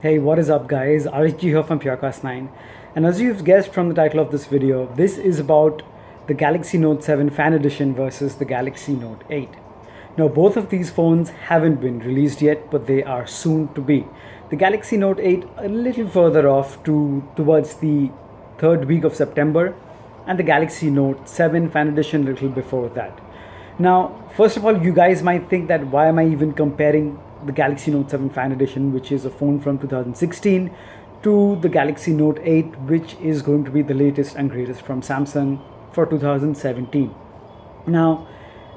Hey, what is up guys? RHG here from Purecast9, and as you've guessed from the title of this video, this is about the Galaxy Note 7 Fan Edition versus the Galaxy Note 8. Now both of these phones haven't been released yet, but they are soon to be. The Galaxy Note 8 a little further off towards the third week of September, and the Galaxy Note 7 Fan Edition a little before that. Now, first of all, you guys might think that why am I even comparing the Galaxy Note 7 Fan Edition, which is a phone from 2016, to the Galaxy Note 8, which is going to be the latest and greatest from Samsung for 2017. Now,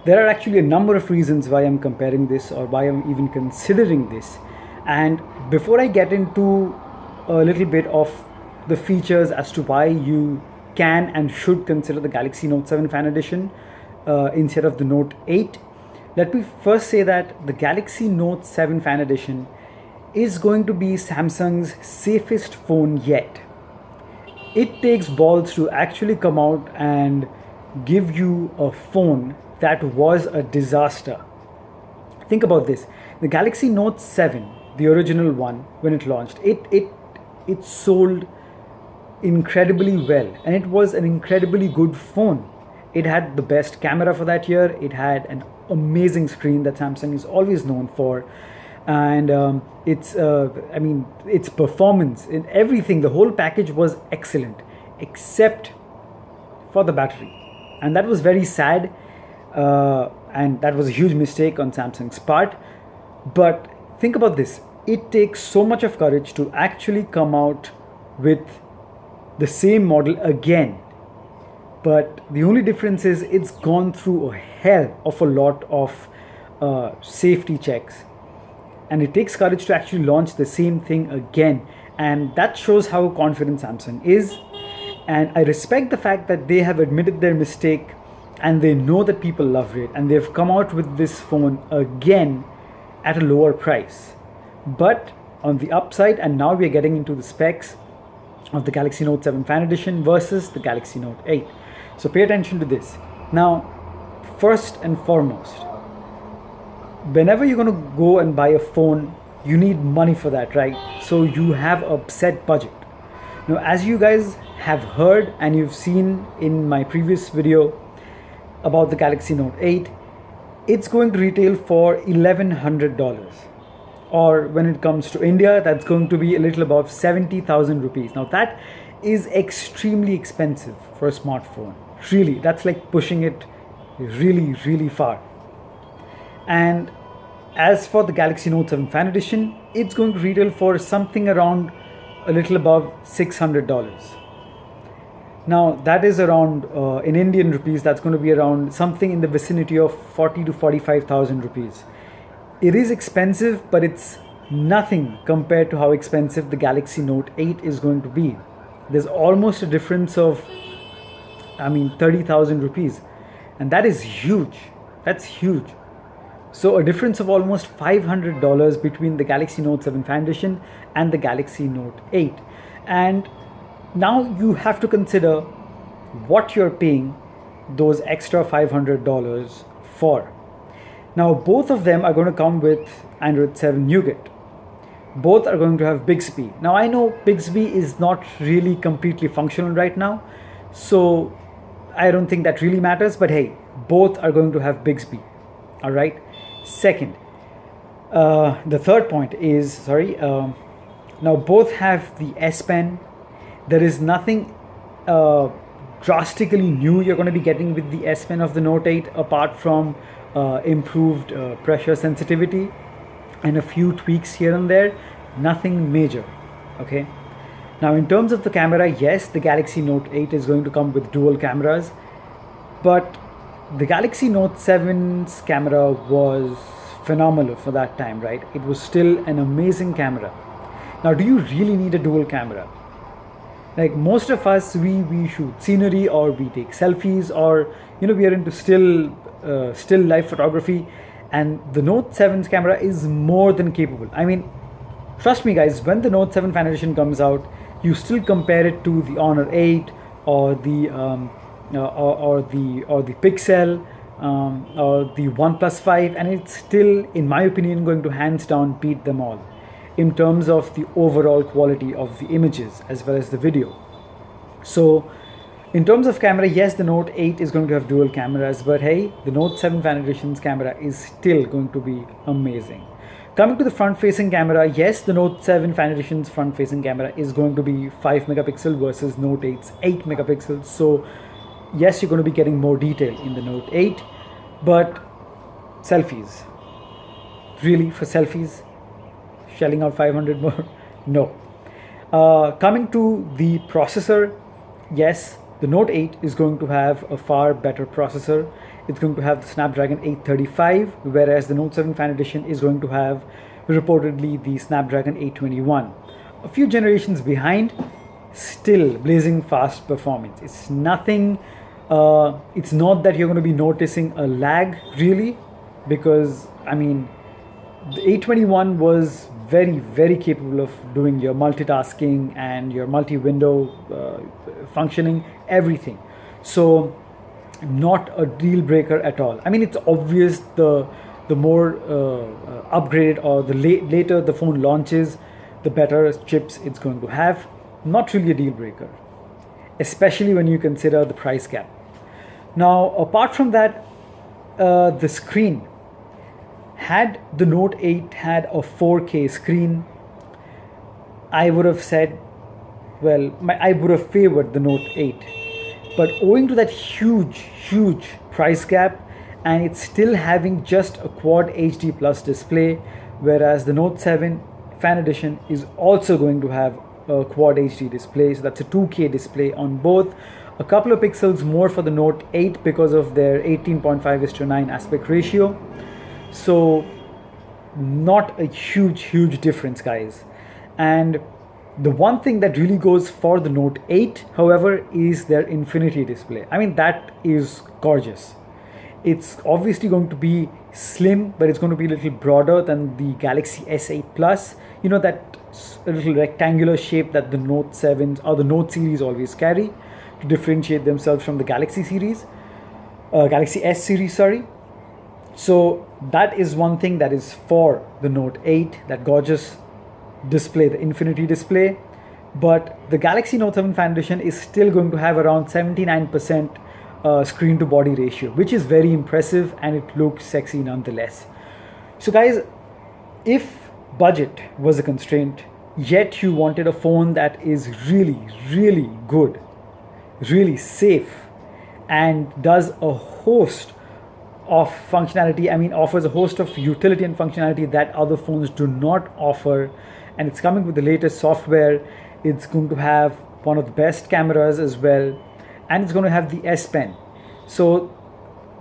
there are actually a number of reasons why I'm comparing this or why I'm even considering this. And before I get into a little bit of the features as to why you can and should consider the Galaxy Note 7 Fan Edition instead of the Note 8, let me first say that the Galaxy Note 7 Fan Edition is going to be Samsung's safest phone yet. It takes balls to actually come out and give you a phone that was a disaster. Think about this. The Galaxy Note 7, the original one, when it launched, it sold incredibly well, and it was an incredibly good phone. It had the best camera for that year. It had an amazing screen that Samsung is always known for, and its performance in everything, the whole package was excellent, except for the battery, and that was very sad, and that was a huge mistake on Samsung's part. But think about this: it takes so much of courage to actually come out with the same model again. But the only difference is it's gone through a hell of a lot of safety checks. And it takes courage to actually launch the same thing again. And that shows how confident Samsung is. And I respect the fact that they have admitted their mistake and they know that people love it. And they've come out with this phone again at a lower price. But on the upside, and now we're getting into the specs of the Galaxy Note 7 Fan Edition versus the Galaxy Note 8. So pay attention to this. Now, first and foremost, whenever you're going to go and buy a phone, you need money for that, right? So you have a set budget. Now, as you guys have heard and you've seen in my previous video about the Galaxy Note 8, it's going to retail for $1,100. Or when it comes to India, that's going to be a little above 70,000 rupees. Now that is extremely expensive for a smartphone. Really, that's like pushing it really, really far. And as for the Galaxy Note 7 Fan Edition, it's going to retail for something around a little above $600. Now that is around, in Indian rupees, that's going to be around something in the vicinity of 40 to 45,000 rupees. It is expensive, but it's nothing compared to how expensive the Galaxy Note 8 is going to be. There's almost a difference of, 30,000 rupees. And that is huge. That's huge. So a difference of almost $500 between the Galaxy Note 7 Fan Edition and the Galaxy Note 8. And now you have to consider what you're paying those extra $500 for. Now both of them are going to come with Android 7 Nougat. Both are going to have Bixby. Now I know Bixby is not really completely functional right now, so I don't think that really matters, but hey, both are going to have Bixby. All right. Second, the third point is, now both have the S Pen. There is nothing drastically new you're going to be getting with the S Pen of the Note 8 apart from improved pressure sensitivity and a few tweaks here and there. Nothing major. Okay. Now in terms of the camera, yes, the Galaxy Note 8 is going to come with dual cameras, but the Galaxy Note 7's camera was phenomenal for that time, right? It was still an amazing camera. Now, do you really need a dual camera? Like most of us, we shoot scenery or we take selfies, or we are into still life photography, and the Note 7's camera is more than capable. I mean, trust me guys, when the Note 7 Fan Edition comes out, you still compare it to the Honor 8 or the Pixel or the OnePlus 5, and it's still, in my opinion, going to hands down beat them all. in terms of the overall quality of the images as well as the video. So in terms of camera, yes, the Note 8 is going to have dual cameras, but hey, the Note 7 Fan Edition's camera is still going to be amazing. Coming to the front-facing camera, yes, the Note 7 Fan Edition's front-facing camera is going to be 5 megapixel versus Note 8's 8 megapixels. So yes, you're going to be getting more detail in the Note 8, but selfies. Really, for selfies? Shelling out 500 more? No. Coming to the processor, yes, the Note 8 is going to have a far better processor. It's going to have the Snapdragon 835, whereas the Note 7 Fan Edition is going to have reportedly the Snapdragon 821. A few generations behind, still blazing fast performance. It's nothing, it's not that you're going to be noticing a lag really, because I mean, the 821 was very capable of doing your multitasking and your multi-window functioning, everything. So not a deal breaker at all. I mean, it's obvious the more upgraded or the later the phone launches, the better chips it's going to have. Not really a deal breaker, especially when you consider the price gap. Now, apart from that, the screen. Had the Note 8 had a 4K screen, I would have said, well, I would have favored the Note 8. But owing to that huge price gap, and it's still having just a Quad HD Plus display, whereas the Note 7 Fan Edition is also going to have a Quad HD display, so that's a 2K display on both. A couple of pixels more for the Note 8 because of their 18.5:9 aspect ratio. So not a huge difference, guys. And the one thing that really goes for the Note 8, however, is their infinity display. I mean, that is gorgeous. It's obviously going to be slim, but it's going to be a little broader than the Galaxy S8 Plus. You know, that little rectangular shape that the Note 7s or the Note series always carry to differentiate themselves from the Galaxy series, Galaxy S series, sorry. So that is one thing that is for the Note 8, that gorgeous display, the infinity display. But the Galaxy Note 7 Fan Edition is still going to have around 79% screen to body ratio, which is very impressive, and it looks sexy nonetheless. So guys, if budget was a constraint, yet you wanted a phone that is really good, really safe, and does a host of functionality, I mean offers a host of utility and functionality that other phones do not offer, and it's coming with the latest software, it's going to have one of the best cameras as well, and it's going to have the S Pen. So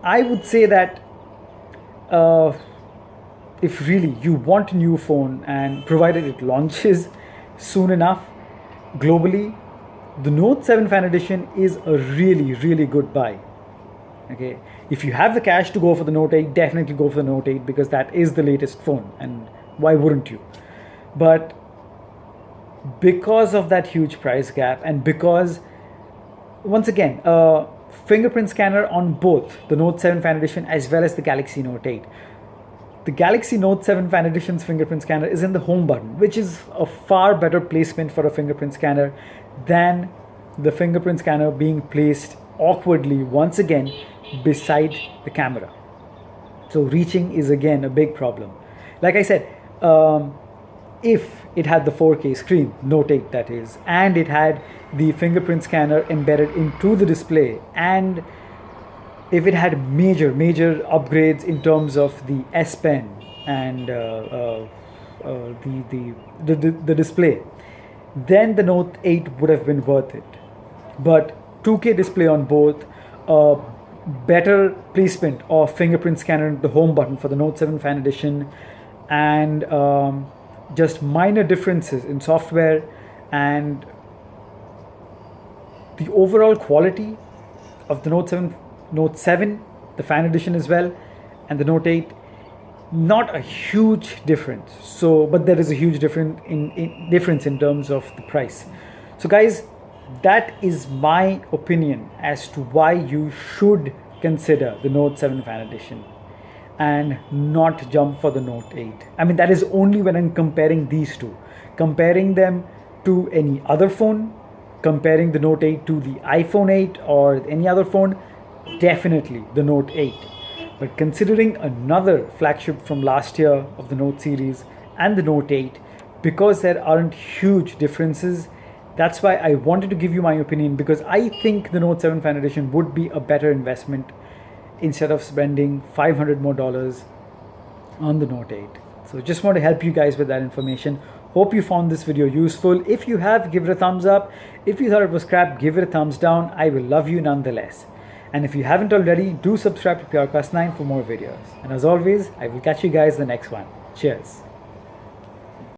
I would say that if really you want a new phone, and provided it launches soon enough globally, the Note 7 Fan Edition is a really good buy. Okay, if you have the cash to go for the Note 8, definitely go for the Note 8, because that is the latest phone, and why wouldn't you? But because of that huge price gap, and because, once again, fingerprint scanner on both the Note 7 Fan Edition as well as the Galaxy Note 8. The Galaxy Note 7 Fan Edition's fingerprint scanner is in the home button, which is a far better placement for a fingerprint scanner than the fingerprint scanner being placed awkwardly once again beside the camera. So reaching is again a big problem. Like I said, if it had the 4K screen, Note 8 that is, and it had the fingerprint scanner embedded into the display, and if it had major upgrades in terms of the S Pen and the display, then the Note 8 would have been worth it. But 2K display on both, better placement of fingerprint scanner in the home button for the Note 7 Fan Edition, and just minor differences in software, and the overall quality of the Note 7, the Fan Edition as well, and the Note 8, not a huge difference. So, but there is a huge difference in terms of the price. So guys, that is my opinion as to why you should consider the Note 7 Fan Edition. and not jump for the Note 8. I mean, that is only when I'm comparing these two. Comparing them to any other phone, comparing the Note 8 to the iPhone 8 or any other phone, definitely the Note 8. But considering another flagship from last year of the Note series and the Note 8, because there aren't huge differences, that's why I wanted to give you my opinion, because I think the Note 7 Fan Edition would be a better investment instead of spending $500 more on the Note 8. So just want to help you guys with that information. Hope you found this video useful. If you have, give it a thumbs up. If you thought it was crap, give it a thumbs down. I will love you nonetheless. And if you haven't already, do subscribe to PureCast9 for more videos. And as always, I will catch you guys in the next one. Cheers.